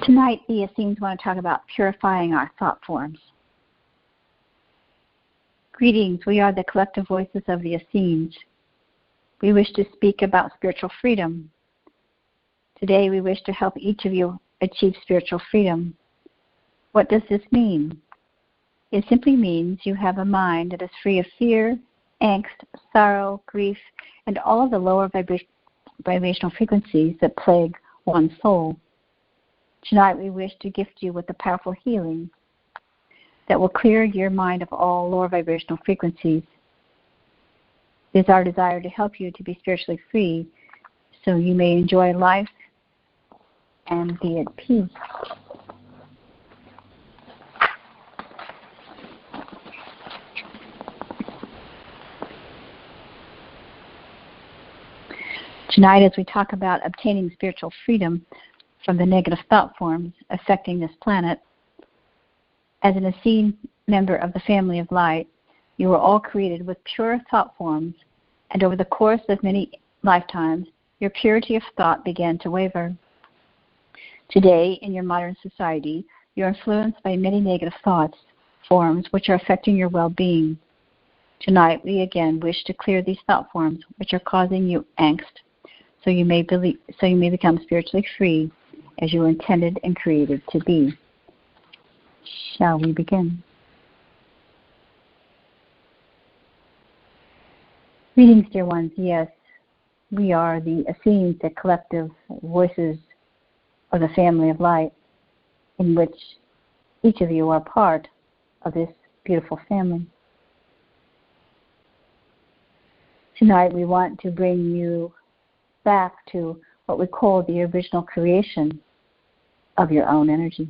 Tonight, the Essenes want to talk about purifying our thought forms. Greetings, we are the collective voices of the Essenes. We wish to speak about spiritual freedom. Today, we wish to help each of you achieve spiritual freedom. What does this mean? It simply means you have a mind that is free of fear, angst, sorrow, grief, and all of the lower vibrational frequencies that plague one's soul. Tonight, we wish to gift you with a powerful healing that will clear your mind of all lower vibrational frequencies. It is our desire to help you to be spiritually free so you may enjoy life and be at peace. Tonight, as we talk about obtaining spiritual freedom from the negative thought forms affecting this planet, as an Essene member of the family of light, you were all created with pure thought forms, and over the course of many lifetimes, your purity of thought began to waver. Today, in your modern society, you're influenced by many negative thoughts forms which are affecting your well-being. Tonight, we again wish to clear these thought forms which are causing you angst, so you may become spiritually free as you were intended and created to be. Shall we begin? Greetings, dear ones. Yes, we are the Essenes, the collective voices of the family of light, in which each of you are part of this beautiful family. Tonight, we want to bring you back to what we call the original creation of your own energy.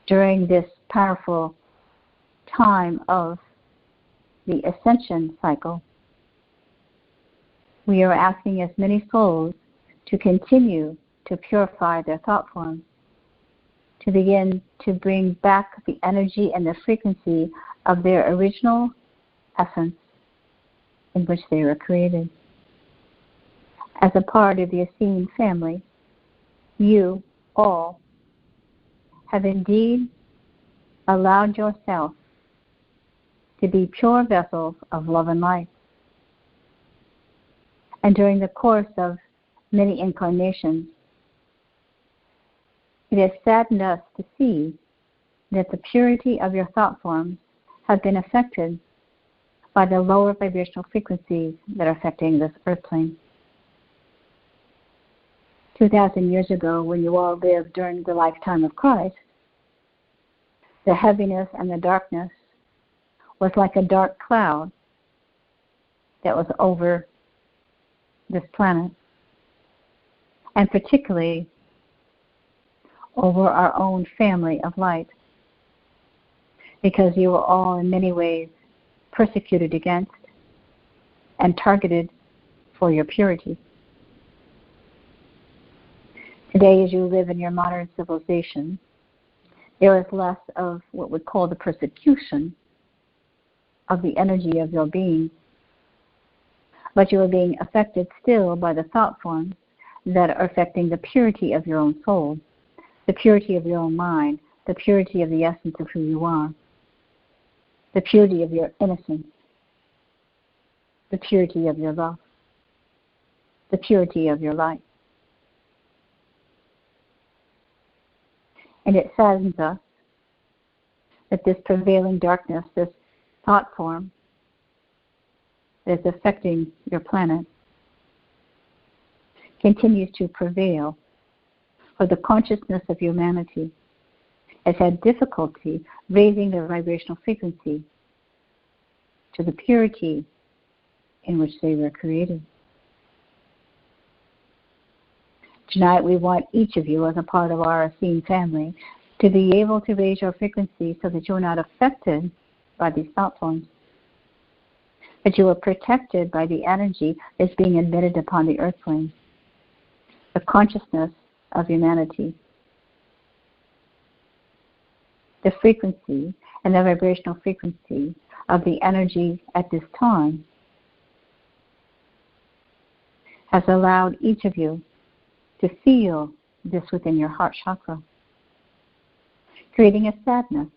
During this powerful time of the ascension cycle, we are asking as many souls to continue to purify their thought forms, to begin to bring back the energy and the frequency of their original essence in which they were created. As a part of the Essene family, you all have indeed allowed yourself to be pure vessels of love and light. And during the course of many incarnations, it has saddened us to see that the purity of your thought forms have been affected by the lower vibrational frequencies that are affecting this earth plane. 2,000 years ago, when you all lived during the lifetime of Christ, the heaviness and the darkness was like a dark cloud that was over this planet, and particularly over our own family of light, because you were all in many ways persecuted against and targeted for your purity. Today, as you live in your modern civilization, there is less of what we call the persecution of the energy of your being, but you are being affected still by the thought forms that are affecting the purity of your own soul, the purity of your own mind, the purity of the essence of who you are, the purity of your innocence, the purity of your love, the purity of your life. And it saddens us that this prevailing darkness, this thought form that is affecting your planet, continues to prevail, for the consciousness of humanity has had difficulty raising their vibrational frequency to the purity in which they were created. Tonight, we want each of you, as a part of our Essene family, to be able to raise your frequency so that you are not affected by these thought forms, but you are protected by the energy that's being emitted upon the earth plane, the consciousness of humanity. The frequency and the vibrational frequency of the energy at this time has allowed each of you to feel this within your heart chakra, creating a sadness,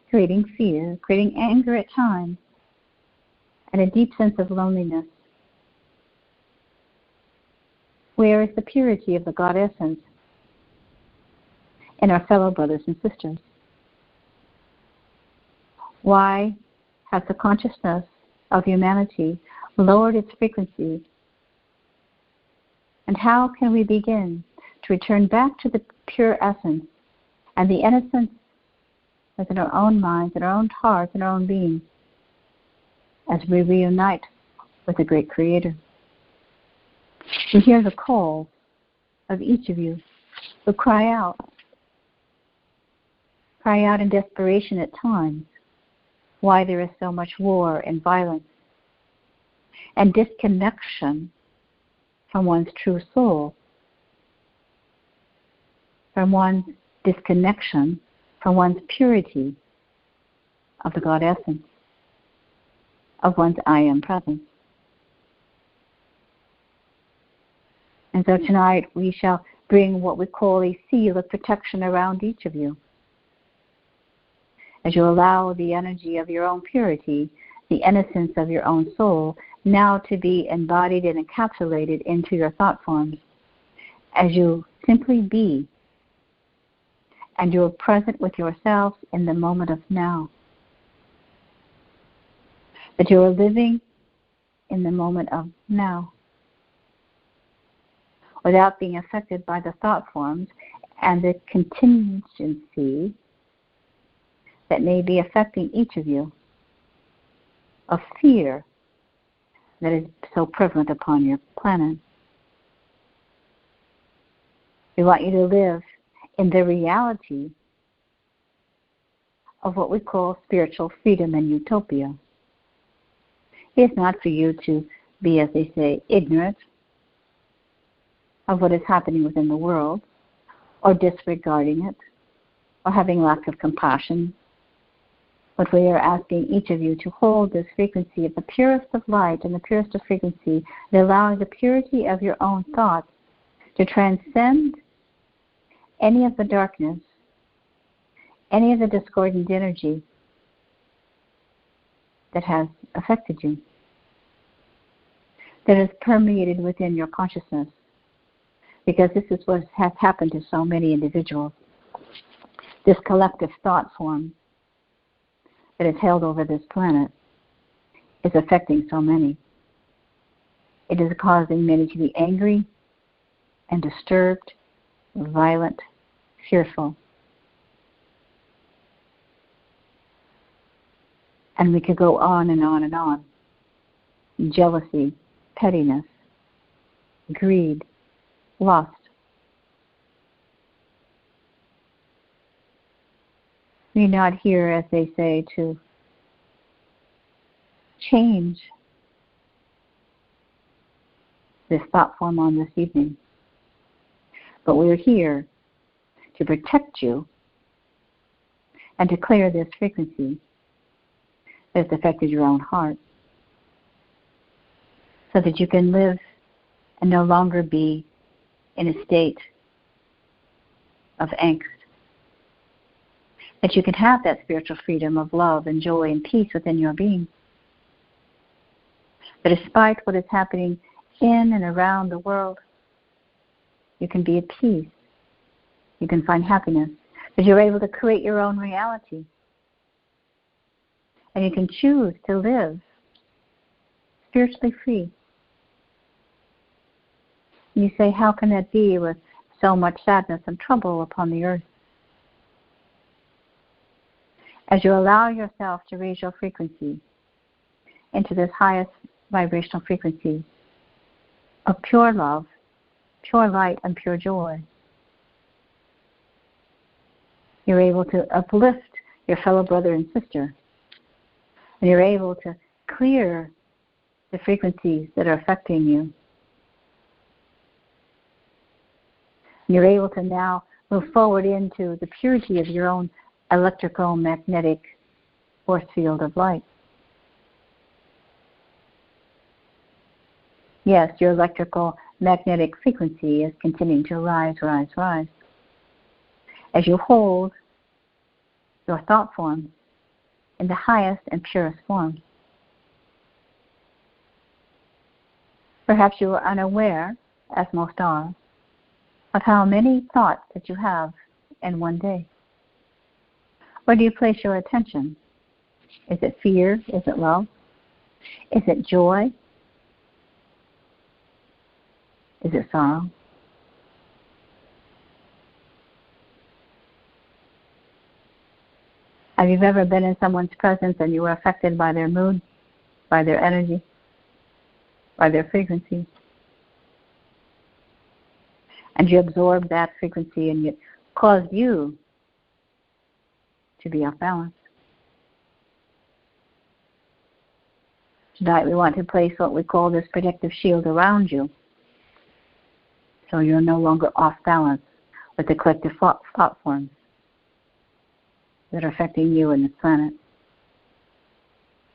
creating fear, creating anger at times, and a deep sense of loneliness. Where is the purity of the God Essence in our fellow brothers and sisters? Why has the consciousness of humanity lowered its frequency? And how can we begin to return back to the pure essence and the innocence within our own minds and our own hearts and our own being as we reunite with the great Creator? We hear the call of each of you who cry out in desperation at times why there is so much war and violence and disconnection from one's true soul, from one's disconnection from one's purity of the God Essence, of one's I Am presence. And so tonight we shall bring what we call a seal of protection around each of you, as you allow the energy of your own purity, the innocence of your own soul, now to be embodied and encapsulated into your thought forms, as you simply be, and you are present with yourselves in the moment of now. That you are living in the moment of now, without being affected by the thought forms and the contingency that may be affecting each of you, of fear that is so prevalent upon your planet. We want you to live in the reality of what we call spiritual freedom and utopia. It's not for you to be, as they say, ignorant of what is happening within the world, or disregarding it, or having lack of compassion. But we are asking each of you to hold this frequency of the purest of light and the purest of frequency, and allowing the purity of your own thoughts to transcend any of the darkness, any of the discordant energy that has affected you, that is permeated within your consciousness. Because this is what has happened to so many individuals. This collective thought form that is held over this planet is affecting so many. It is causing many to be angry and disturbed, violent, fearful. And we could go on and on and on. Jealousy, pettiness, greed, lust. We're not here, as they say, to change this thought form on this evening. But we're here to protect you and to clear this frequency that has affected your own heart, so that you can live and no longer be in a state of angst. That you can have that spiritual freedom of love and joy and peace within your being. That despite what is happening in and around the world, you can be at peace. You can find happiness. That you're able to create your own reality. And you can choose to live spiritually free. You say, how can that be with so much sadness and trouble upon the earth? As you allow yourself to raise your frequency into this highest vibrational frequency of pure love, pure light, and pure joy, you're able to uplift your fellow brother and sister. And you're able to clear the frequencies that are affecting you. You're able to now move forward into the purity of your own electrical magnetic force field of light. Yes, your electrical magnetic frequency is continuing to rise, rise, rise. As you hold your thought form in the highest and purest form. Perhaps you are unaware, as most are, of how many thoughts that you have in one day. Where do you place your attention? Is it fear? Is it love? Is it joy? Is it sorrow? Have you ever been in someone's presence and you were affected by their mood, by their energy, by their frequency? And you absorbed that frequency and it caused you to be off balance. Tonight we want to place what we call this protective shield around you, so you're no longer off balance with the collective thought forms that are affecting you and this planet.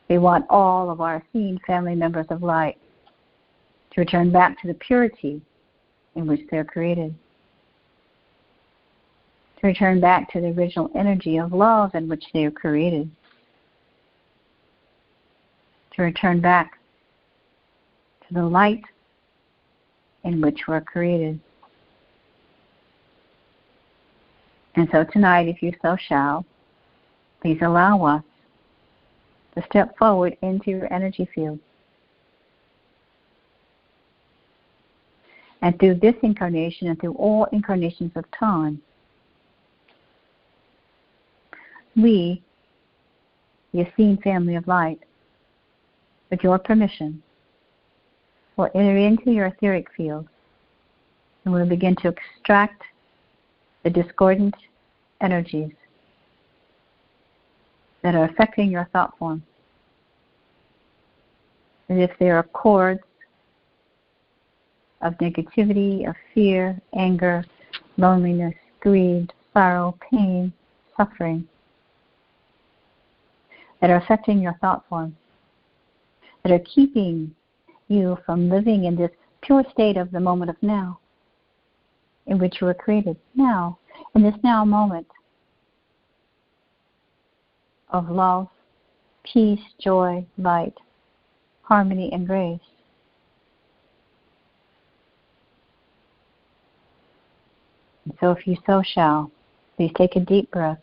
We want all of our seen family members of light to return back to the purity in which they're created, to return back to the original energy of love in which they are created, to return back to the light in which we're created. And so tonight, if you so shall, please allow us to step forward into your energy field. And through this incarnation and through all incarnations of time, we, the Essene family of light, with your permission, will enter into your etheric field and we'll begin to extract the discordant energies that are affecting your thought form. And if there are cords of negativity, of fear, anger, loneliness, greed, sorrow, pain, suffering, that are affecting your thought form, that are keeping you from living in this pure state of the moment of now, in which you were created now, in this now moment of love, peace, joy, light, harmony, and grace. And so if you so shall, please take a deep breath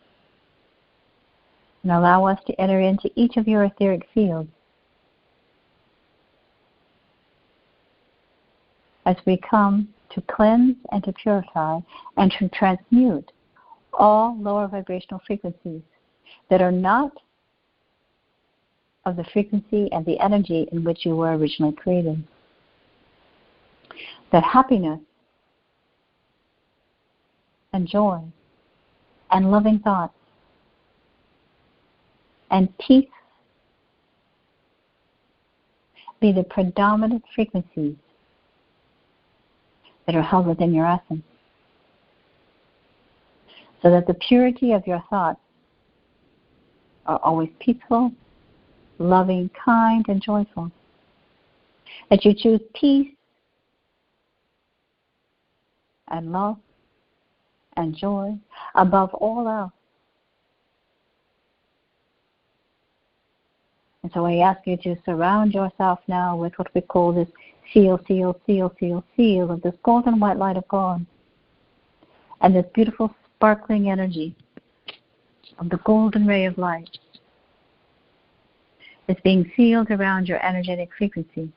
and allow us to enter into each of your etheric fields as we come to cleanse and to purify and to transmute all lower vibrational frequencies that are not of the frequency and the energy in which you were originally created. That happiness and joy and loving thoughts and peace be the predominant frequencies that are held within your essence, so that the purity of your thoughts are always peaceful, loving, kind, and joyful. That you choose peace and love and joy above all else. And so I ask you to surround yourself now with what we call this seal of this golden white light of God. And this beautiful sparkling energy of the golden ray of light is being sealed around your energetic frequency.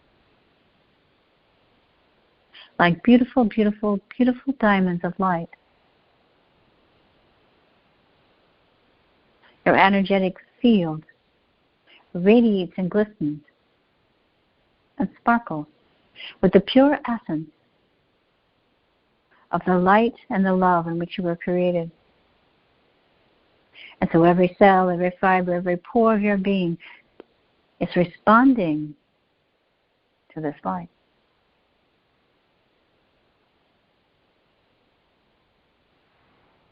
Like beautiful, beautiful, beautiful diamonds of light. Your energetic field radiates and glistens and sparkles with the pure essence of the light and the love in which you were created. And so every cell, every fiber, every pore of your being is responding to this light.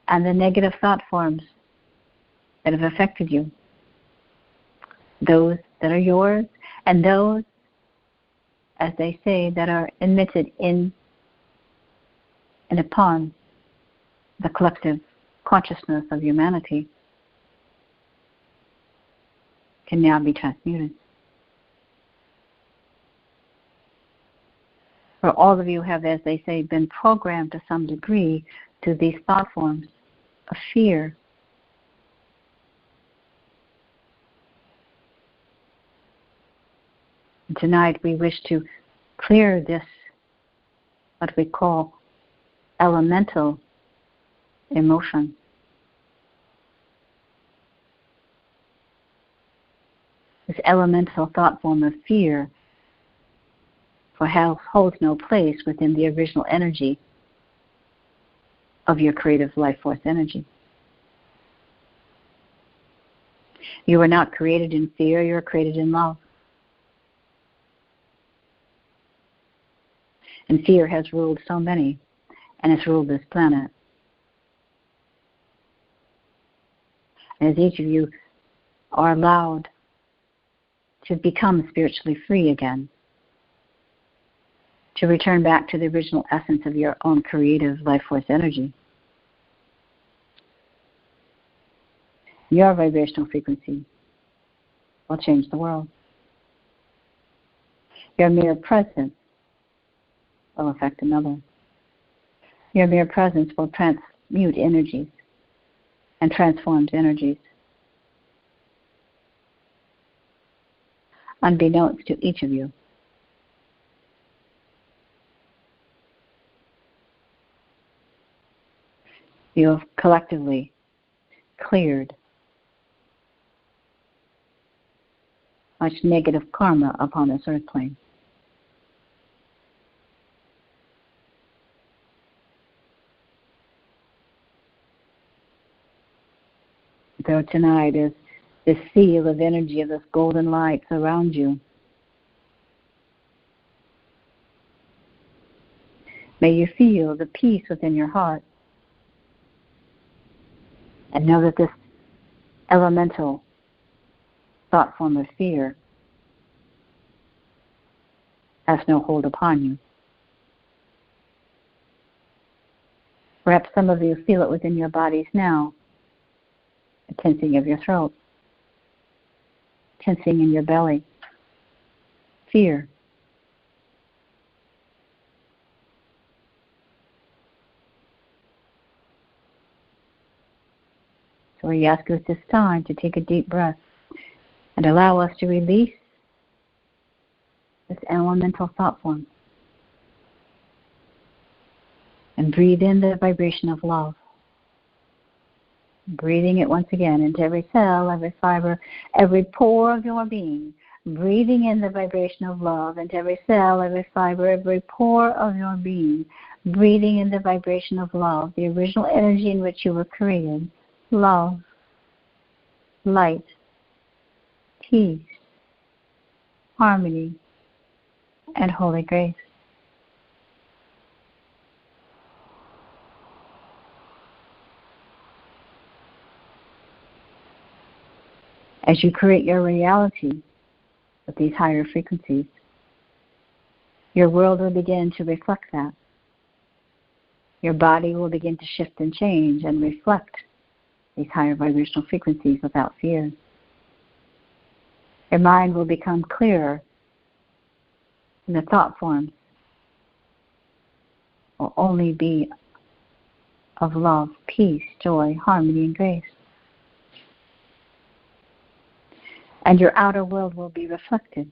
And the negative thought forms that have affected you, those that are yours, and those, as they say, that are emitted into and upon the collective consciousness of humanity can now be transmuted. For all of you have, as they say, been programmed to some degree to these thought forms of fear. And tonight we wish to clear this, what we call elemental emotion. This elemental thought form of fear for health holds no place within the original energy of your creative life force energy. You are not created in fear, you are created in love. And fear has ruled so many, and has ruled this planet. As each of you are allowed to become spiritually free again, to return back to the original essence of your own creative life force energy, your vibrational frequency will change the world. Your mere presence will affect another. Your mere presence will transmute energies and transformed energies. Unbeknownst to each of you. You have collectively cleared much negative karma upon this earth plane. So tonight, as this seal of energy of this golden light surrounds you, may you feel the peace within your heart and know that this elemental thought form of fear has no hold upon you. Perhaps some of you feel it within your bodies now, a tensing of your throat, tensing in your belly, fear. So we ask you at this time to take a deep breath and allow us to release this elemental thought form and breathe in the vibration of love. Breathing it once again into every cell, every fiber, every pore of your being. Breathing in the vibration of love into every cell, every fiber, every pore of your being. Breathing in the vibration of love, the original energy in which you were created. Love, light, peace, harmony, and holy grace. As you create your reality with these higher frequencies, your world will begin to reflect that. Your body will begin to shift and change and reflect these higher vibrational frequencies without fear. Your mind will become clearer, and the thought forms will only be of love, peace, joy, harmony, and grace. And your outer world will be reflected.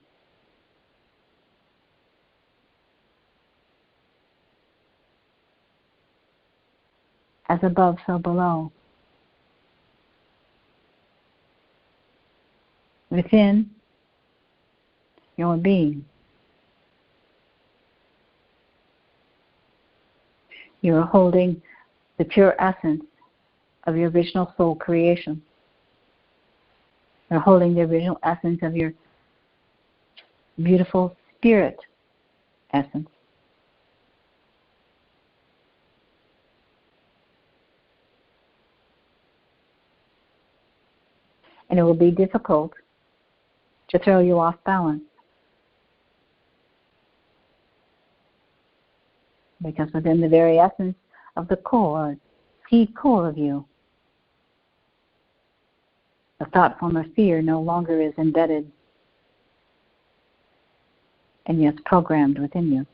As above, so below. Within your being, you are holding the pure essence of your original soul creation. You're holding the original essence of your beautiful spirit essence. And it will be difficult to throw you off balance. Because within the very essence of the core, seed core of you. The thought form of fear no longer is embedded and yet programmed within you.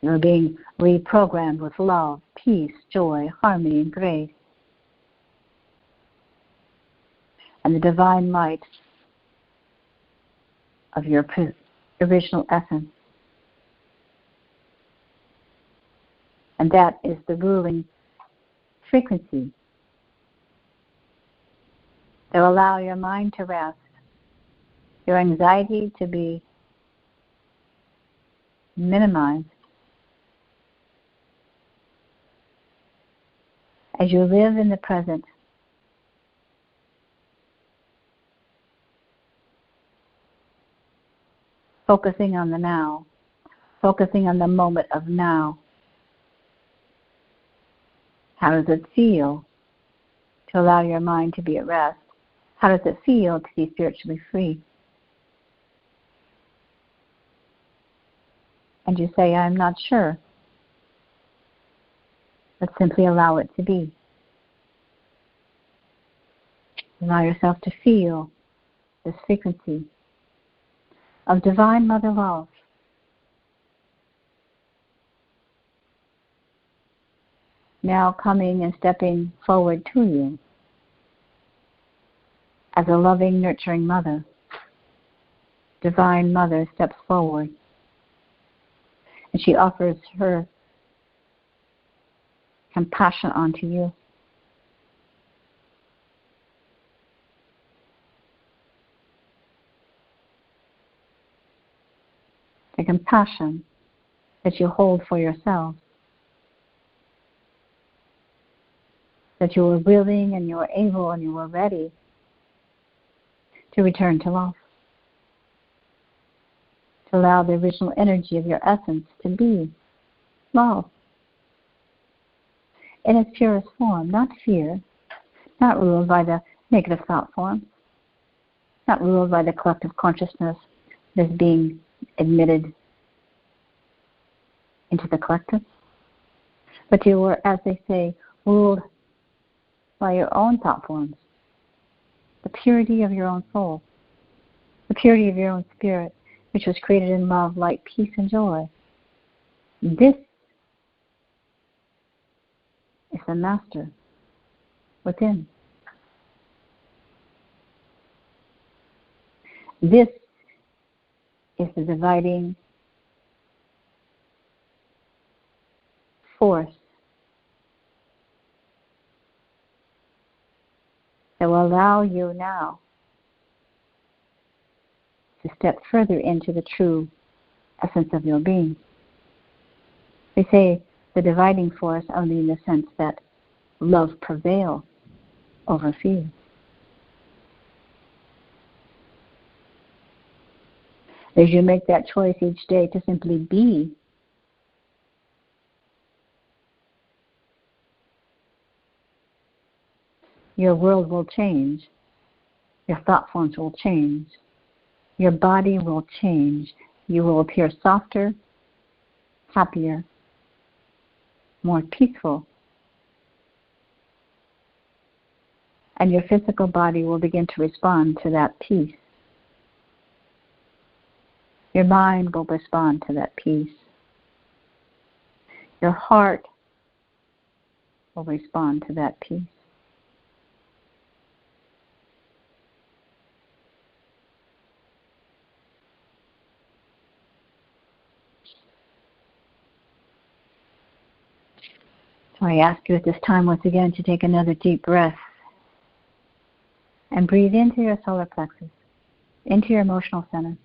You're being reprogrammed with love, peace, joy, harmony, and grace. And the divine light of your original essence. And that is the ruling frequency that will allow your mind to rest, your anxiety to be minimized, as you live in the present. Focusing on the now, focusing on the moment of now. How does it feel to allow your mind to be at rest? How does it feel to be spiritually free? And you say, I'm not sure. But simply allow it to be. Allow yourself to feel this frequency of divine mother love. Now coming and stepping forward to you as a loving, nurturing mother. Divine Mother steps forward and she offers her compassion onto you. The compassion that you hold for yourself, that you were willing and you were able and you were ready to return to love, to allow the original energy of your essence to be love in its purest form, not fear, not ruled by the negative thought forms, not ruled by the collective consciousness that is being admitted into the collective, but you were, as they say, ruled by your own thought forms, the purity of your own soul, the purity of your own spirit, which was created in love, light, peace, and joy. This is the master within. This is the dividing force that will allow you now to step further into the true essence of your being. They say the dividing force only in the sense that love prevails over fear. As you make that choice each day to simply be, your world will change. Your thought forms will change. Your body will change. You will appear softer, happier, more peaceful. And your physical body will begin to respond to that peace. Your mind will respond to that peace. Your heart will respond to that peace. So I ask you at this time once again to take another deep breath and breathe into your solar plexus, into your emotional center.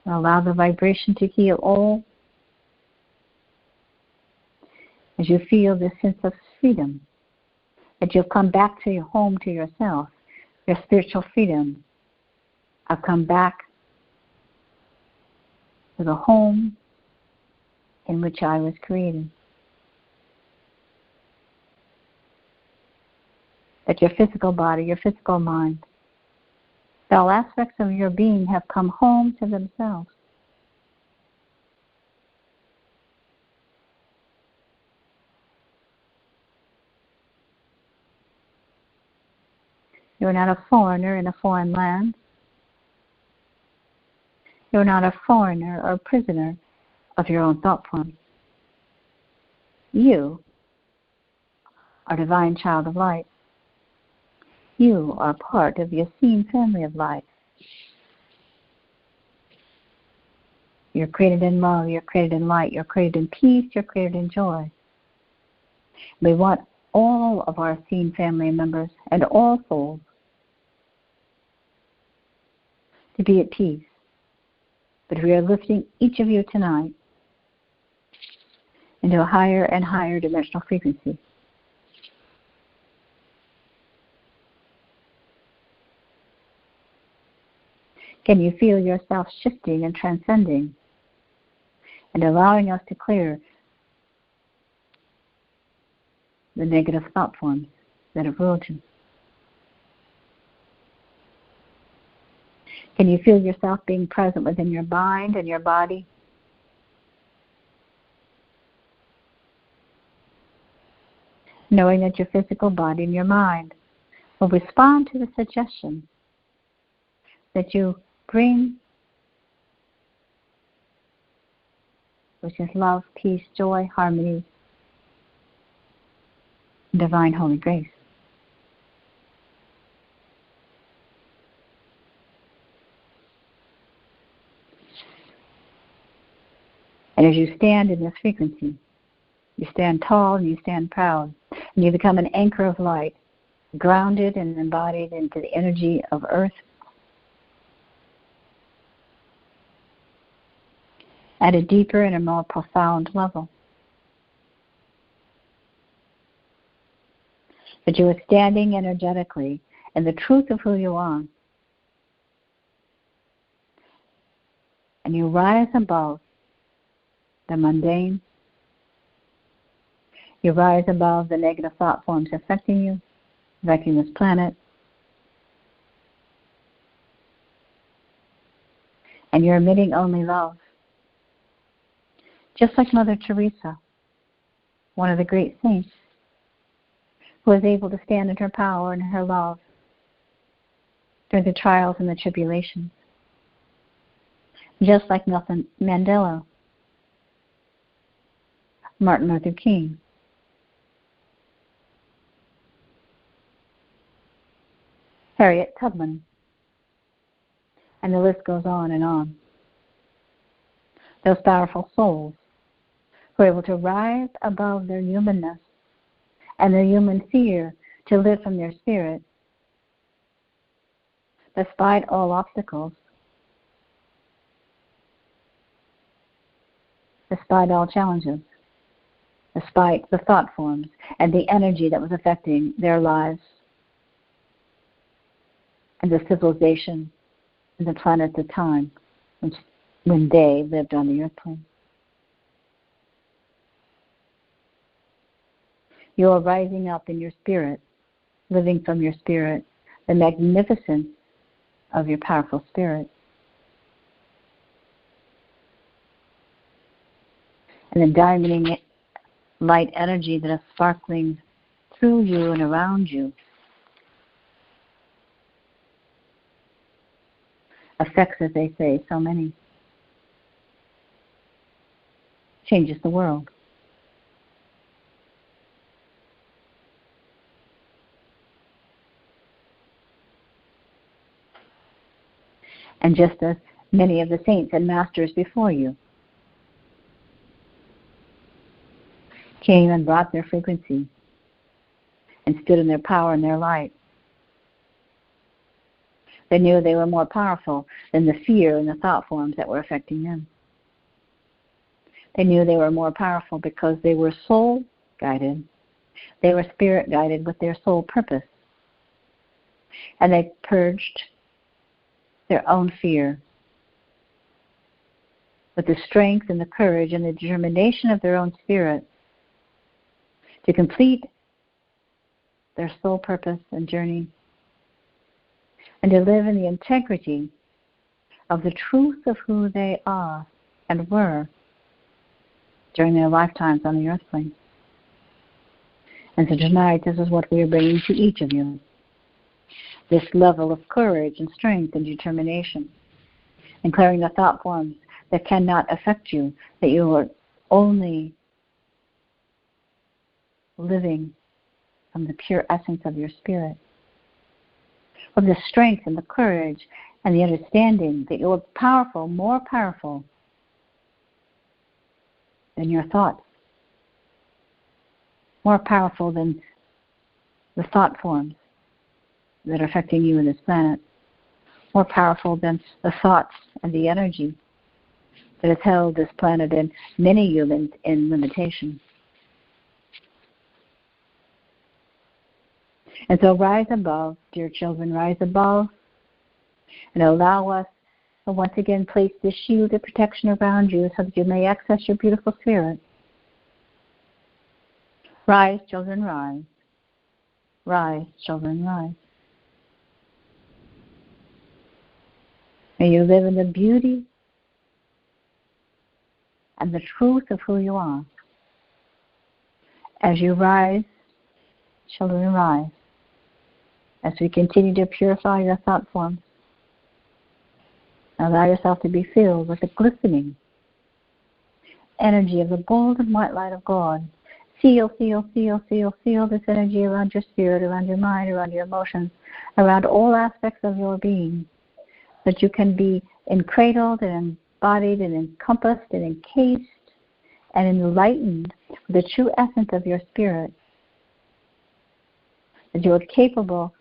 Allow the vibration to heal all as you feel this sense of freedom, that you've come back to your home, to yourself, your spiritual freedom. I've come back to the home in which I was created. That your physical body, your physical mind, all aspects of your being have come home to themselves. You're not a foreigner in a foreign land. You're not a foreigner or prisoner of your own thought forms. You are a divine child of light. You are part of the Essene family of light. You're created in love, you're created in light, you're created in peace, you're created in joy. We want all of our Essene family members and all souls to be at peace. But we are lifting each of you tonight into a higher and higher dimensional frequency. Can you feel yourself shifting and transcending and allowing us to clear the negative thought forms that have ruled you? Can you feel yourself being present within your mind and your body? Knowing that your physical body and your mind will respond to the suggestion that you bring, which is love, peace, joy, harmony, divine holy grace. And as you stand in this frequency, you stand tall and you stand proud, and you become an anchor of light, grounded and embodied into the energy of earth at a deeper and a more profound level. That you are standing energetically in the truth of who you are. And you rise above the mundane. You rise above the negative thought forms affecting you, affecting this planet. And you're emitting only love. Just like Mother Teresa, one of the great saints, who was able to stand in her power and her love during the trials and the tribulations. Just like Nelson Mandela, Martin Luther King, Harriet Tubman, and the list goes on and on. Those powerful souls who are able to rise above their humanness and their human fear to live from their spirit, despite all obstacles, despite all challenges, despite the thought forms and the energy that was affecting their lives and the civilization and the planet at the time when they lived on the earth plane. You are rising up in your spirit, living from your spirit, the magnificence of your powerful spirit. And the diamonding light energy that is sparkling through you and around you affects, as they say, so many. Changes the world. And just as many of the saints and masters before you came and brought their frequency and stood in their power and their light, they knew they were more powerful than the fear and the thought forms that were affecting them. They knew they were more powerful because they were soul guided. They were spirit guided with their soul purpose. And they purged their own fear with the strength and the courage and the determination of their own spirit to complete their soul purpose and journey, and to live in the integrity of the truth of who they are and were during their lifetimes on the earth plane. And so tonight, this is what we are bringing to each of you. this level of courage and strength and determination, and clearing the thought forms that cannot affect you, that you are only living from the pure essence of your spirit, from the strength and the courage and the understanding that you are powerful, more powerful than your thoughts, more powerful than the thought forms that are affecting you in this planet, more powerful than the thoughts and the energy that has held this planet and many humans in limitation. And so rise above, dear children, rise above, and allow us to once again place this shield of protection around you so that you may access your beautiful spirit. Rise, children, rise. Rise, children, rise. May you live in the beauty and the truth of who you are. As you rise, children, rise. As we continue to purify your thought forms, allow yourself to be filled with the glistening energy of the golden white light of God. Feel this energy around your spirit, around your mind, around your emotions, around all aspects of your being, that you can be encradled and embodied and encompassed and encased and enlightened with the true essence of your spirit, that you are capable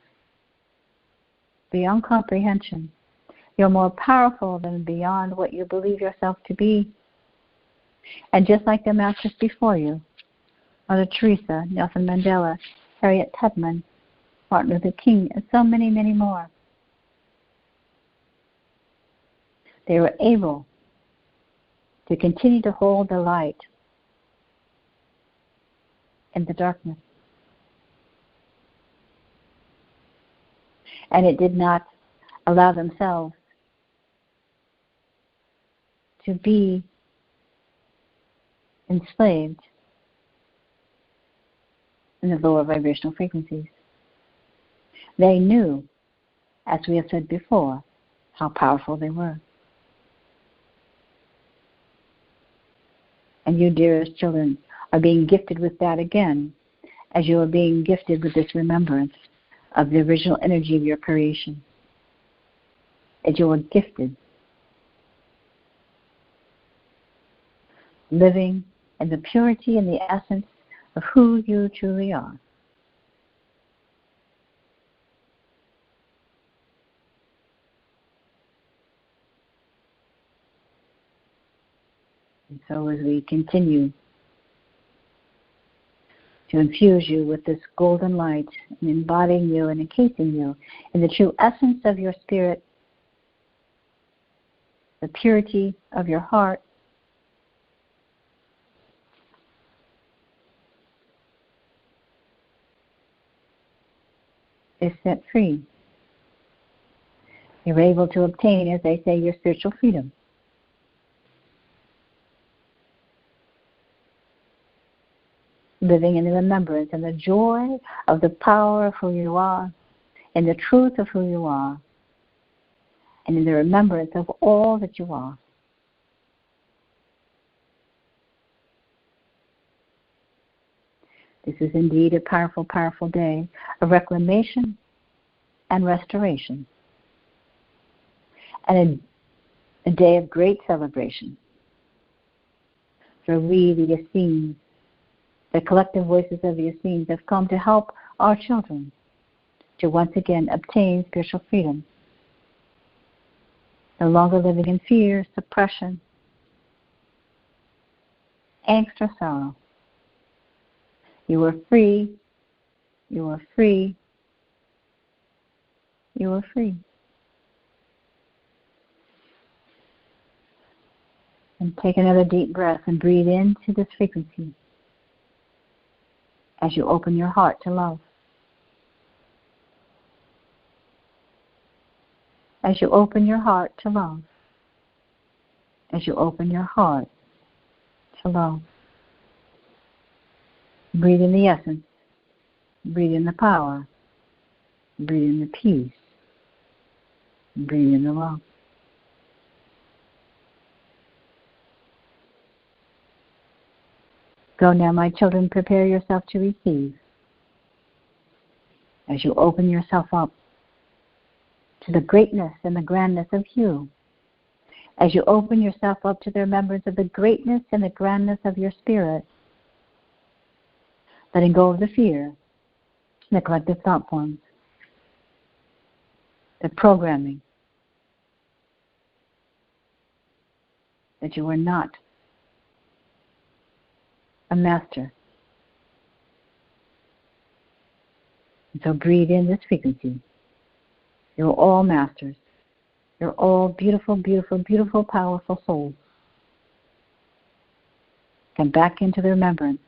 beyond comprehension. You're more powerful than beyond what you believe yourself to be. And just like the masters before you, Mother Teresa, Nelson Mandela, Harriet Tubman, Martin Luther King, and so many, many more, they were able to continue to hold the light in the darkness. And it did not allow themselves to be enslaved in the lower vibrational frequencies. They knew, as we have said before, how powerful they were. And you, dearest children, are being gifted with that again, as you are being gifted with this remembrance of the original energy of your creation. As you are gifted, living in the purity and the essence of who you truly are. And so as we continue to infuse you with this golden light and embodying you and encasing you in the true essence of your spirit, the purity of your heart, is set free. You're able to obtain, as they say, your spiritual freedom. Living in the remembrance and the joy of the power of who you are, in the truth of who you are, and in the remembrance of all that you are. This is indeed a powerful, powerful day of reclamation and restoration, and a day of great celebration. For we, the Essenes, the collective voices of the Essenes, have come to help our children to once again obtain spiritual freedom, no longer living in fear, suppression, angst, or sorrow. You are free. You are free. You are free. And take another deep breath and breathe into this frequency as you open your heart to love. As you open your heart to love. As you open your heart to love. Breathe in the essence. Breathe in the power. Breathe in the peace. Breathe in the love. Go now, my children, prepare yourself to receive. As you open yourself up to the greatness and the grandness of you, as you open yourself up to the remembrance of the greatness and the grandness of your spirit, letting go of the fear, the collective thought forms, the programming that you are not a master. And so breathe in this frequency. You're all masters. You're all beautiful, beautiful, beautiful, powerful souls. Come back into the remembrance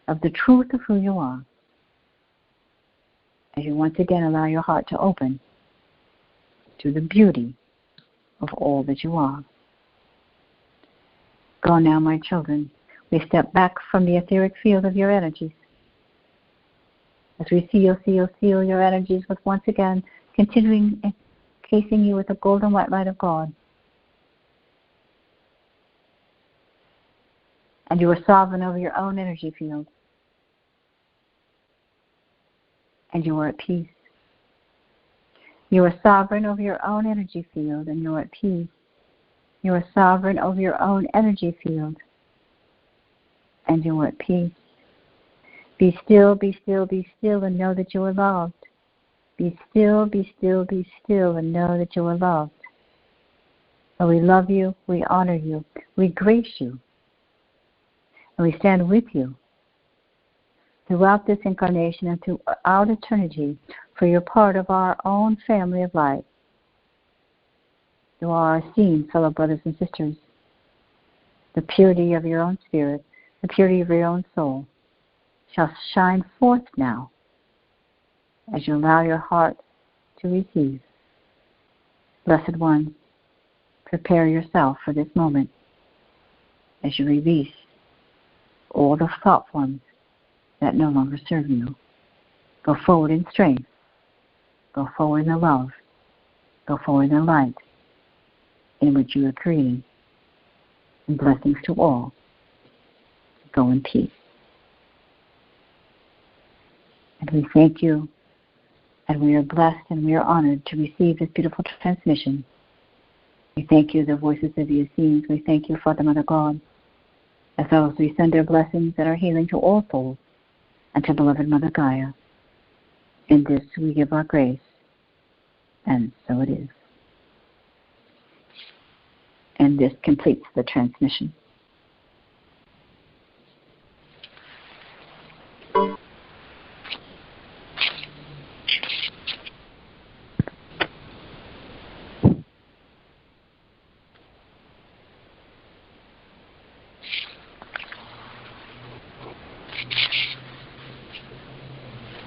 of the truth of who you are. As you once again allow your heart to open to the beauty of all that you are. Go now, my children. We step back from the etheric field of your energies. As we seal your energies with once again continuing encasing you with the golden white light of God. And you are sovereign over your own energy field. And you are at peace. You are sovereign over your own energy field, and you are at peace. You are sovereign over your own energy field, and you are at peace. Be still, be still, be still, and know that you are loved. Be still, be still, be still, and know that you are loved. So we love you, we honor you, we grace you, and we stand with you throughout this incarnation and throughout eternity, for you're part of our own family of light. You are our esteemed fellow brothers and sisters. The purity of your own spirit, the purity of your own soul, shall shine forth now as you allow your heart to receive. Blessed ones, prepare yourself for this moment as you release all the thought forms that no longer serve you. Go forward in strength. Go forward in the love. Go forward in the light in which you are creating. And blessings to all. Go in peace. And we thank you, and we are blessed and we are honored to receive this beautiful transmission. We thank you, the voices of the Essenes. We thank you, Father, Mother God, as well as we send our blessings and our healing to all souls and to beloved Mother Gaia. In this we give our grace, and so it is. And this completes the transmission.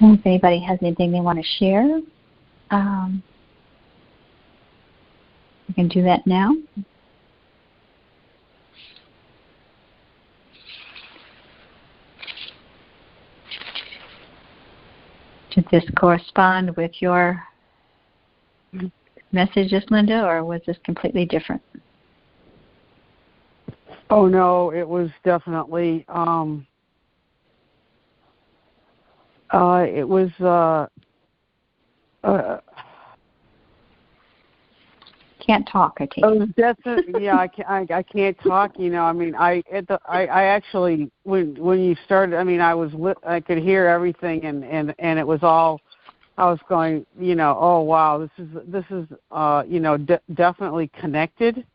If anybody has anything they want to share, you can do that now. Did this correspond with your messages, Linda, or was this completely different? Oh, no, it was definitely... it was can't talk. I take it. Definitely, yeah. I can't talk. You know, I mean, I actually when you started, I mean, I could hear everything, and it was all. I was going, you know, oh wow, this is you know, definitely connected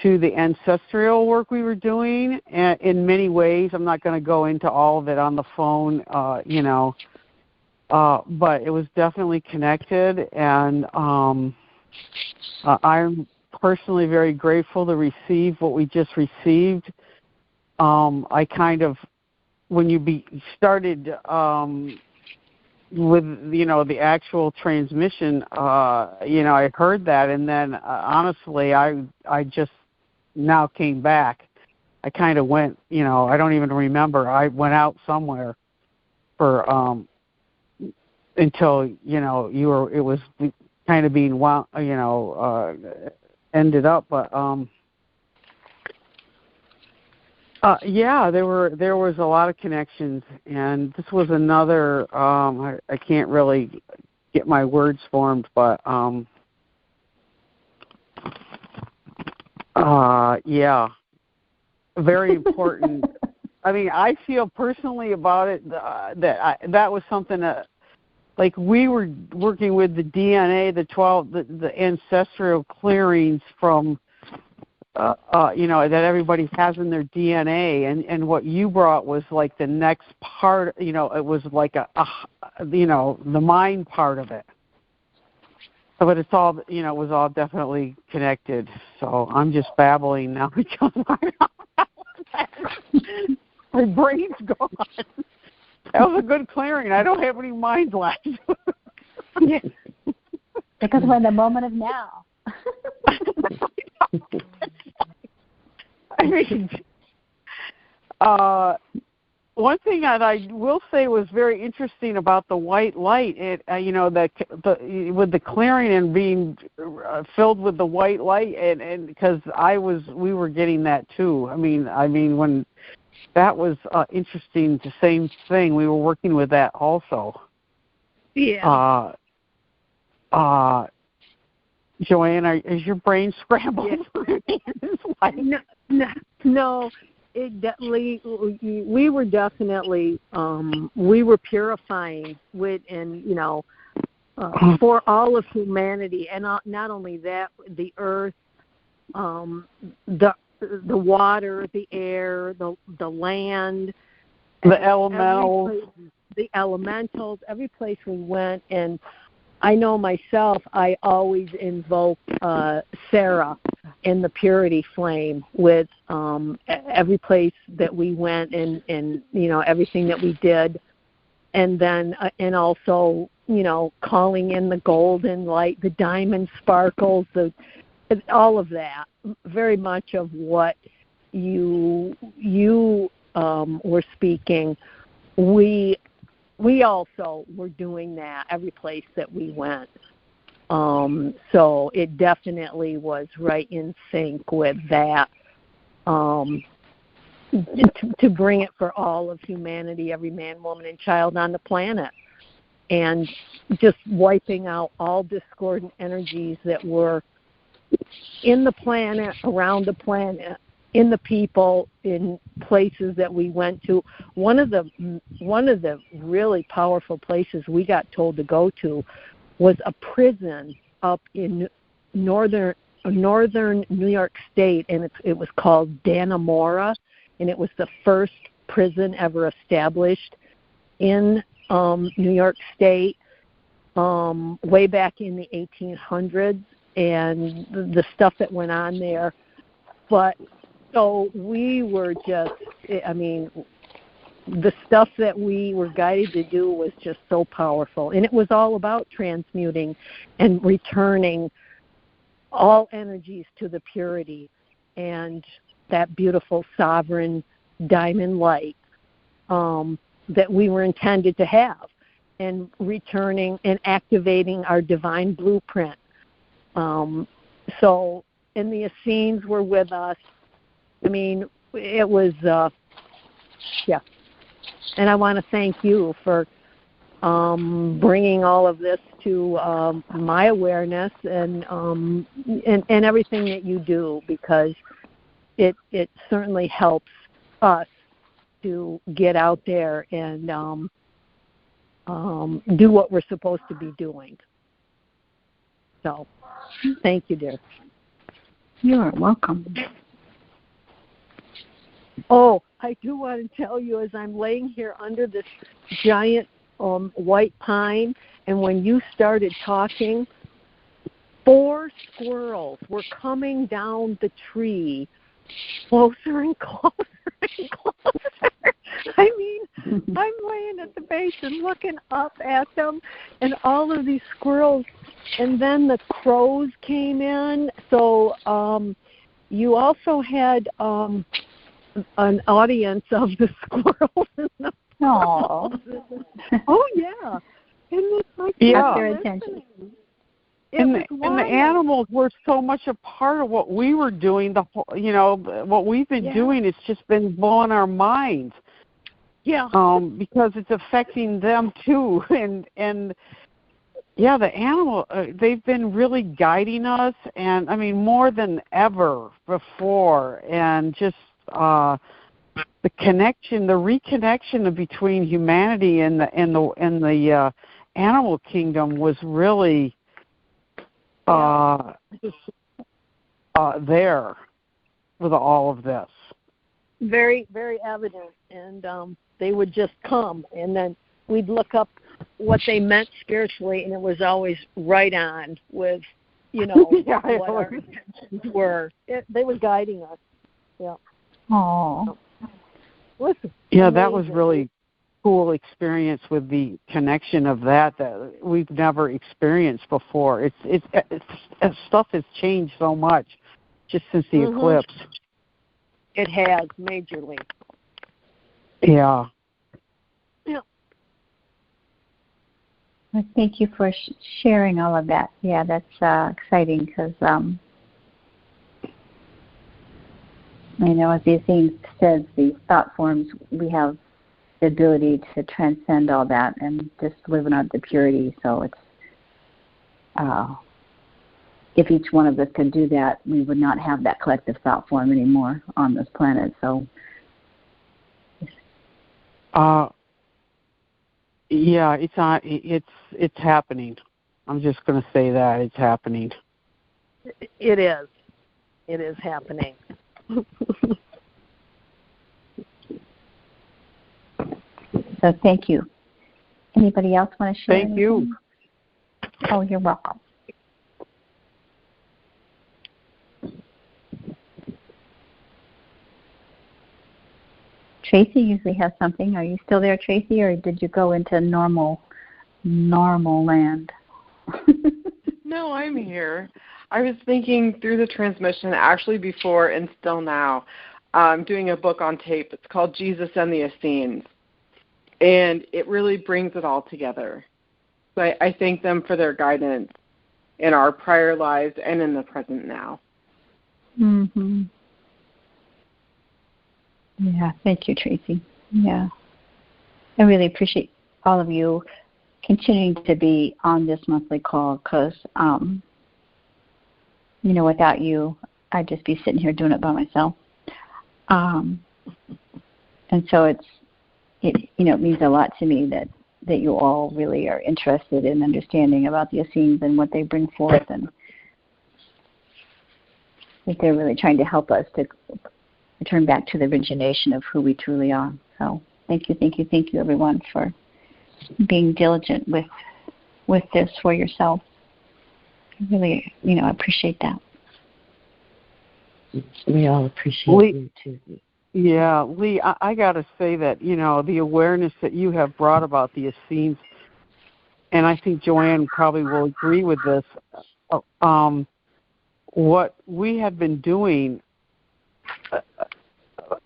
to the ancestral work we were doing in many ways. I'm not going to go into all of it on the phone, you know, but it was definitely connected, and I'm personally very grateful to receive what we just received. I kind of, when you started with, you know, the actual transmission, you know, I heard that, and then honestly, I just now came back. I kind of went, you know, I don't even remember. I went out somewhere for until it was kind of being ended up, but there was a lot of connections, and this was another. I can't really get my words formed, but very important. I mean, I feel personally about it that was something that, like, we were working with the DNA, the ancestral clearings from, that everybody has in their DNA, and what you brought was like the next part. It was like the mind part of it. So, but it's all, it was all definitely connected. So I'm just babbling now because my brain's gone. That was a good clearing. I don't have any mind left. Yeah. Because we're in the moment of now. I mean, one thing that I will say was very interesting about the white light, with the clearing and being filled with the white light, and because we were getting that too. I mean when that was interesting. The same thing. We were working with that also. Yeah. Joanne, is your brain scrambled? Yeah. No. We were definitely we were purifying with, and for all of humanity, and not only that, the earth, the water, the air, the land, the elementals, every place we went. And I know myself, I always invoke Sarah in the purity flame with every place that we went, and everything that we did, and then and also calling in the golden light, the diamond sparkles, all of that. Very much of what you were speaking. We also were doing that every place that we went. So it definitely was right in sync with that, to bring it for all of humanity, every man, woman, and child on the planet, and just wiping out all discordant energies that were in the planet, around the planet, in the people, in places that we went to. One of the really powerful places we got told to go to was a prison up in northern New York State, and it was called Dannemora, and it was the first prison ever established in New York State, way back in the 1800s, and the stuff that went on there. But so we were just, the stuff that we were guided to do was just so powerful. And it was all about transmuting and returning all energies to the purity and that beautiful sovereign diamond light that we were intended to have, and returning and activating our divine blueprint. So, and the Essenes were with us. It was, And I want to thank you for bringing all of this to my awareness and everything that you do, because it certainly helps us to get out there and do what we're supposed to be doing. So, thank you, dear. You're welcome. Oh, I do want to tell you, as I'm laying here under this giant white pine, and when you started talking, 4 squirrels were coming down the tree closer and closer and closer. I'm laying at the base and looking up at them, and all of these squirrels, and then the crows came in. So you also had an audience of the squirrels and the crows. Oh, yeah. And it's like, yeah. Their attention. And the animals were so much a part of what we were doing. What we've been doing. It's just been blowing our minds. Yeah. Because it's affecting them too, and yeah, the animal. They've been really guiding us, and I mean more than ever before, and just the reconnection between humanity and the animal kingdom was really. There with all of this. Very, very evident. And they would just come, and then we'd look up what they meant spiritually, and it was always right on with, what our intentions were. They were guiding us. Yeah. Oh. Listen. Yeah, amazing. That was really cool experience with the connection of that we've never experienced before. It's stuff has changed so much just since the eclipse. It has majorly. Yeah. Yeah. Well, thank you for sharing all of that. Yeah, that's exciting because as the thing says, the thought forms, we have the ability to transcend all that and just living out the purity. So it's if each one of us could do that, we would not have that collective thought form anymore on this planet. So yeah, it's happening. I'm just going to say that it's happening. It is happening. So thank you. Anybody else want to share Thank anything? you. Oh, you're welcome. Tracy usually has something. Are you still there, Tracy, or did you go into normal land? No, I'm here. I was thinking through the transmission, actually before and still now. I'm doing a book on tape. It's called Jesus and the Essenes. And it really brings it all together. So I thank them for their guidance in our prior lives and in the present now. Mm-hmm. Yeah, thank you, Tracy. Yeah. I really appreciate all of you continuing to be on this monthly call because, without you, I'd just be sitting here doing it by myself. And so it means a lot to me that you all really are interested in understanding about the Essenes and what they bring forth, and that they're really trying to help us to return back to the origination of who we truly are. So thank you, everyone, for being diligent with this for yourself. I really, appreciate that. We all appreciate you too. Yeah, Lee, I got to say that, the awareness that you have brought about the Essenes, and I think Joanne probably will agree with this, what we have been doing,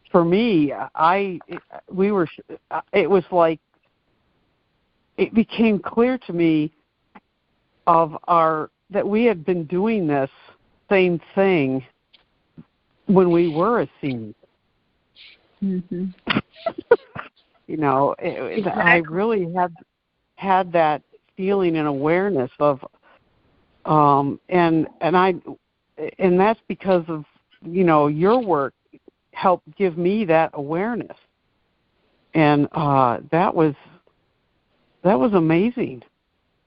for me, it was like, it became clear to me that we had been doing this same thing when we were Essenes. Mm-hmm. Exactly. I really had that feeling and awareness of, and that's because of your work helped give me that awareness, and that was amazing.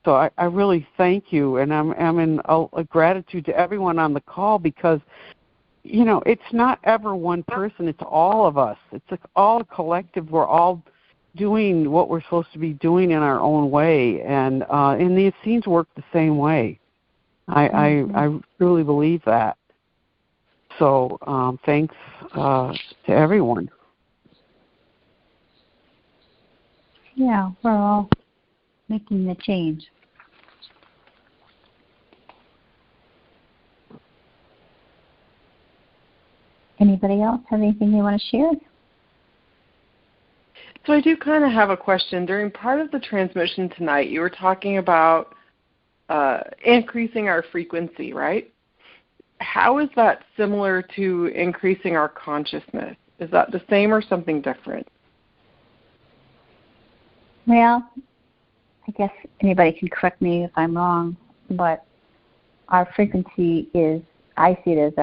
So I really thank you, and I'm in a gratitude to everyone on the call because. It's not ever one person. It's all of us. It's all a collective. We're all doing what we're supposed to be doing in our own way, and the Essenes work the same way. I truly believe that. So thanks to everyone. Yeah, we're all making the change. Anybody else have anything they want to share? So I do kind of have a question. During part of the transmission tonight, you were talking about increasing our frequency, right? How is that similar to increasing our consciousness? Is that the same or something different? Well, I guess anybody can correct me if I'm wrong, but our frequency is, I see it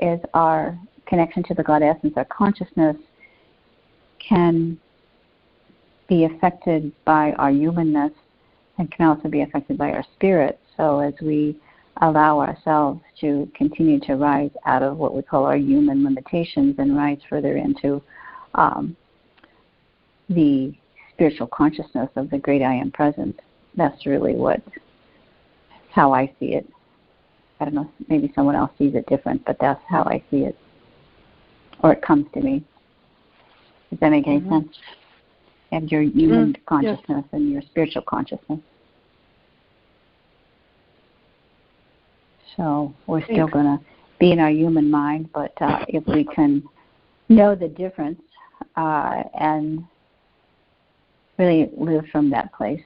as our connection to the God essence. Our consciousness can be affected by our humanness and can also be affected by our spirit. So as we allow ourselves to continue to rise out of what we call our human limitations and rise further into the spiritual consciousness of the great I am present, that's really how I see it. I don't know, maybe someone else sees it different, but that's how I see it. Or it comes to me. Does that make any sense? You have your human consciousness and your spiritual consciousness. So we're still going to be in our human mind, but if we can know the difference and really live from that place.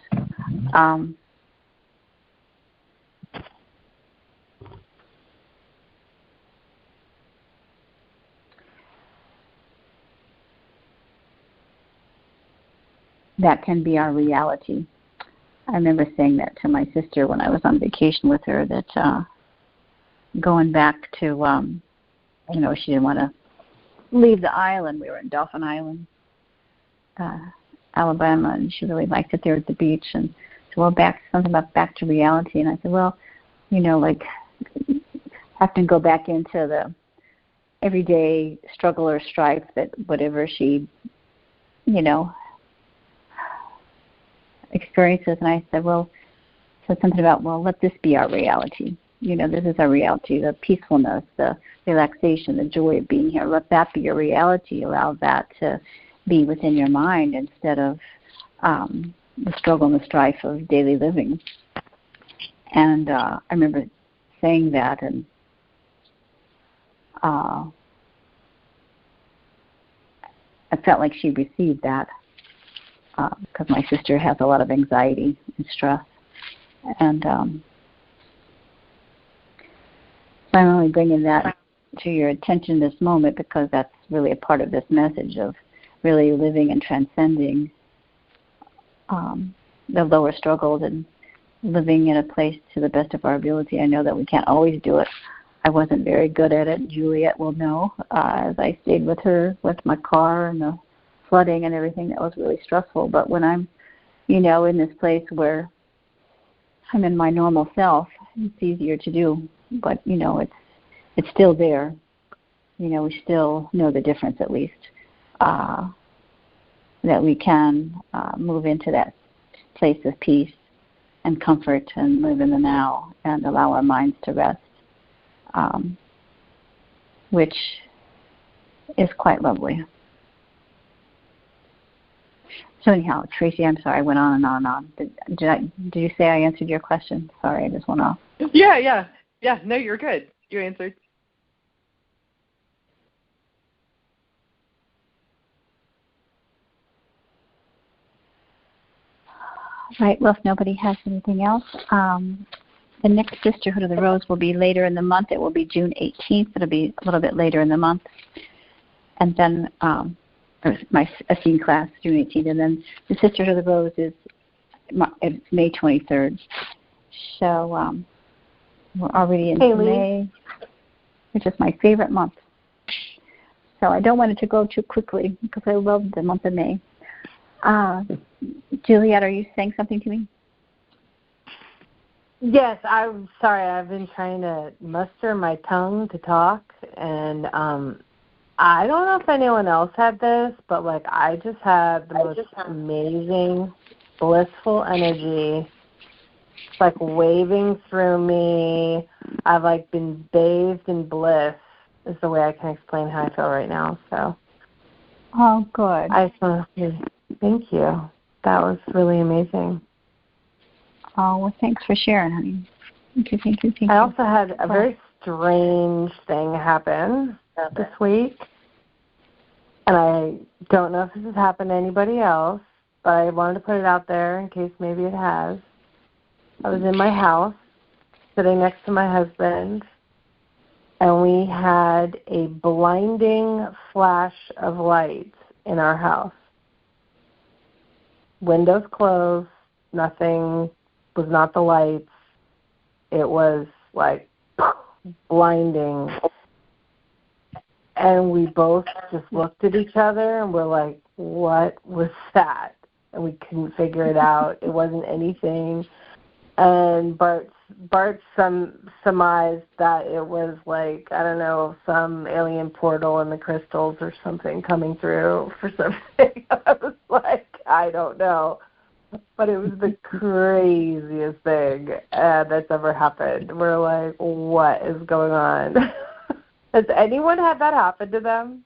That can be our reality. I remember saying that to my sister when I was on vacation with her, that going back to, she didn't want to leave the island. We were in Dauphin Island, Alabama, and she really liked it there at the beach. And so, something about back to reality. And I said, well, have to go back into the everyday struggle or strife that whatever she, experiences. And I said something about, let this be our reality. This is our reality, the peacefulness, the relaxation, the joy of being here. Let that be your reality. Allow that to be within your mind instead of the struggle and the strife of daily living. And I remember saying that, and I felt like she received that because my sister has a lot of anxiety and stress. And so I'm only bringing that to your attention this moment because that's really a part of this message of really living and transcending the lower struggles and living in a place to the best of our ability. I know that we can't always do it. I wasn't very good at it. Juliet will know. As I stayed with her with my car and the flooding and everything, that was really stressful. But when I'm, in this place where I'm in my normal self, it's easier to do. But, it's still there. We still know the difference at least, that we can move into that place of peace and comfort and live in the now and allow our minds to rest, which is quite lovely. So anyhow, Tracy, I'm sorry, I went on and on and on. Did you say I answered your question? Sorry, I just went off. Yeah. No, you're good. You answered. Right. Well, if nobody has anything else, the next Sisterhood of the Rose will be later in the month. It will be June 18th. It'll be a little bit later in the month. And then my Essene class, June 18th. And then the Sisterhood of the Rose is May 23rd. So we're already into May, which is my favorite month. So I don't want it to go too quickly because I love the month of May. Juliet, are you saying something to me? Yes, I'm sorry. I've been trying to muster my tongue to talk, and I don't know if anyone else had this, but I just had the most amazing, blissful energy. It's waving through me. I've been bathed in bliss. Is the way I can explain how I feel right now. So. Oh, good. I just want to say thank you. That was really amazing. Oh, well, thanks for sharing, honey. Thank you. I also had a very strange thing happen this week. And I don't know if this has happened to anybody else, but I wanted to put it out there in case maybe it has. I was in my house, sitting next to my husband, and we had a blinding flash of light in our house. Windows closed, nothing, was not the lights. It was like blinding. And we both just looked at each other and were like, what was that? And we couldn't figure it out. It wasn't anything. And Bart surmised that it was like, I don't know, some alien portal in the crystals or something coming through for something. I was like, I don't know. But it was the craziest thing that's ever happened. We're like, what is going on? Has anyone had that happen to them?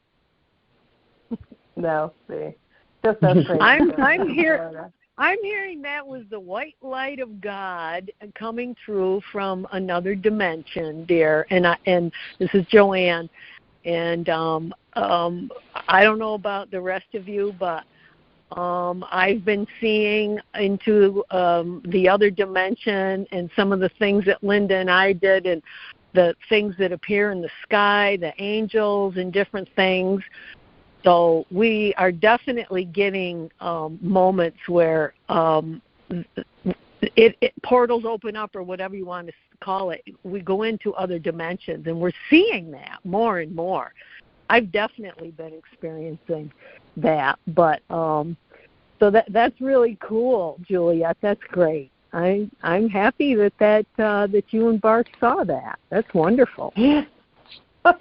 No, see. Just so crazy. I'm hearing that was the white light of God coming through from another dimension, dear. And this is Joanne. And I don't know about the rest of you, but I've been seeing into the other dimension and some of the things that Linda and I did and the things that appear in the sky, the angels and different things. So we are definitely getting moments where portals open up or whatever you want to call it. We go into other dimensions, and we're seeing that more and more. I've definitely been experiencing that. But so that's really cool, Juliet. That's great. I'm happy that you and Bart saw that. That's wonderful. Yeah, it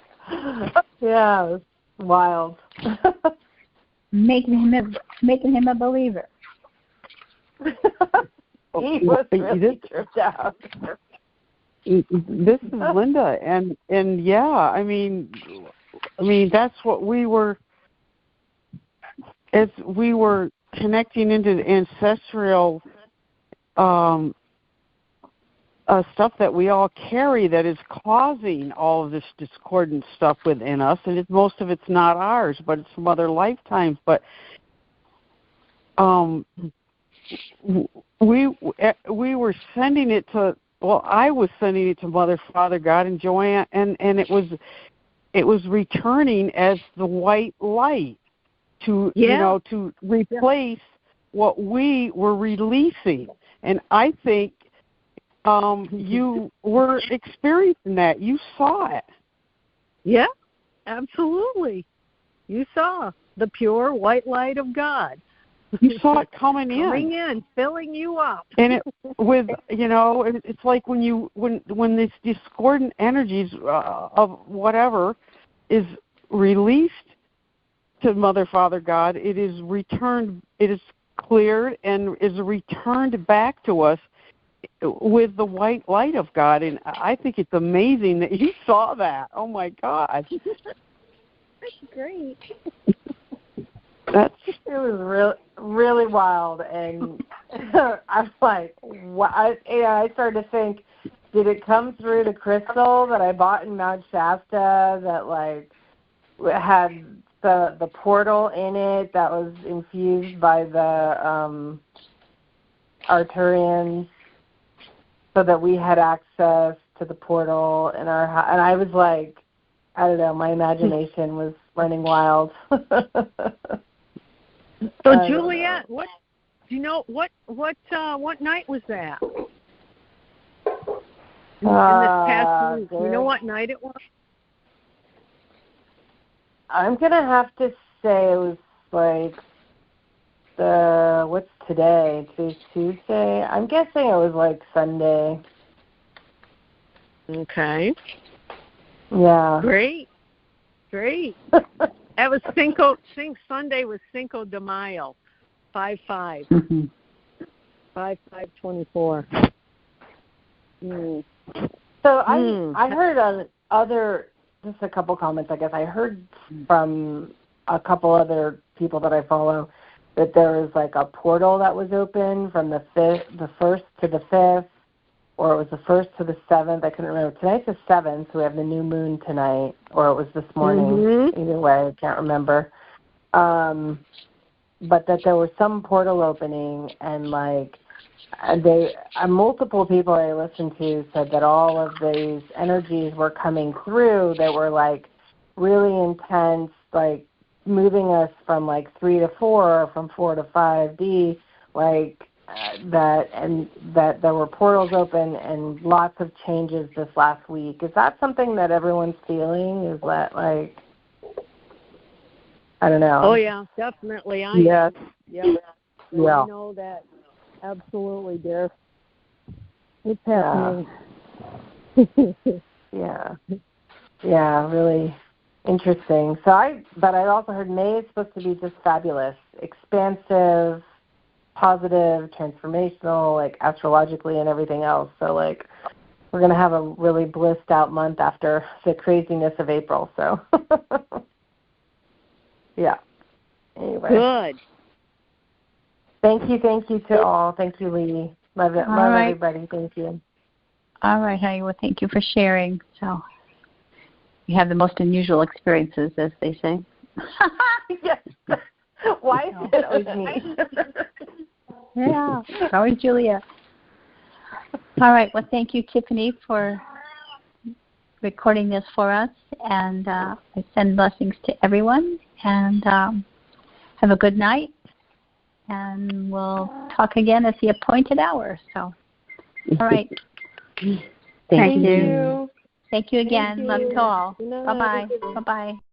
was wild. making him a believer. He was really tripped out. This is Linda, and yeah, I mean that's what we were, as we were connecting into the ancestral stuff that we all carry that is causing all of this discordant stuff within us, and most of it's not ours, but it's from other lifetimes. But we were sending it to. Well, I was sending it to Mother, Father, God, and Joanne, and it was returning as the white light to to replace what we were releasing. And I think you were experiencing that. You saw it. Yeah, absolutely. You saw the pure white light of God. You saw it coming in, filling you up. And it with it's like when this discordant energies of whatever is released to Mother, Father, God, it is returned. It is cleared and is returned back to us with the white light of God. And I think it's amazing that you saw that. Oh my God. That's great. It was really wild, and I was like, what? I started to think, did it come through the crystal that I bought in Mount Shasta that like had the portal in it that was infused by the Arturians, so that we had access to the portal in our house? And I was like, I don't know, my imagination was running wild. So Juliet, what do you know? What night was that? In this past week, you know what night it was? I'm gonna have to say it was like what's today? Today's Tuesday. I'm guessing it was like Sunday. Okay. Yeah. Great. That was Sunday was Cinco de Mayo, 5/5. 5/5/24. So I heard just a couple comments, I guess. I heard from a couple other people that I follow that there was like a portal that was open from the 1st to the 5th, or it was the 1st to the 7th. I couldn't remember. Tonight's the 7th, so we have the new moon tonight, or it was this morning. Either way, I can't remember. but that there was some portal opening, and like multiple people I listened to said that all of these energies were coming through that were like really intense, like moving us from like 3 to 4 or from 4 to 5D, like that there were portals open and lots of changes this last week. Is that something that everyone's feeling? Is that like, I don't know. Oh yeah, definitely. Yes. Yeah. Yeah. I know that absolutely, dear. It's happening. Yeah. Yeah, really interesting. But I also heard May is supposed to be just fabulous, expansive, positive, transformational, like astrologically and everything else. So like we're going to have a really blissed out month after the craziness of April. So yeah. Anyway. Good. Thank you to all. Thank you, Lee. Love it. Love everybody. Thank you. All right, honey. Well, thank you for sharing. So you have the most unusual experiences, as they say. Yes. Why is it always me? Yeah. Sorry, Julia. All right. Well, thank you, Tiffany, for recording this for us. And I send blessings to everyone. And have a good night. And we'll talk again at the appointed hour. So, all right. Thank you. Thank you again. Thank you. Love to all. Good night. Bye-bye. Bye-bye.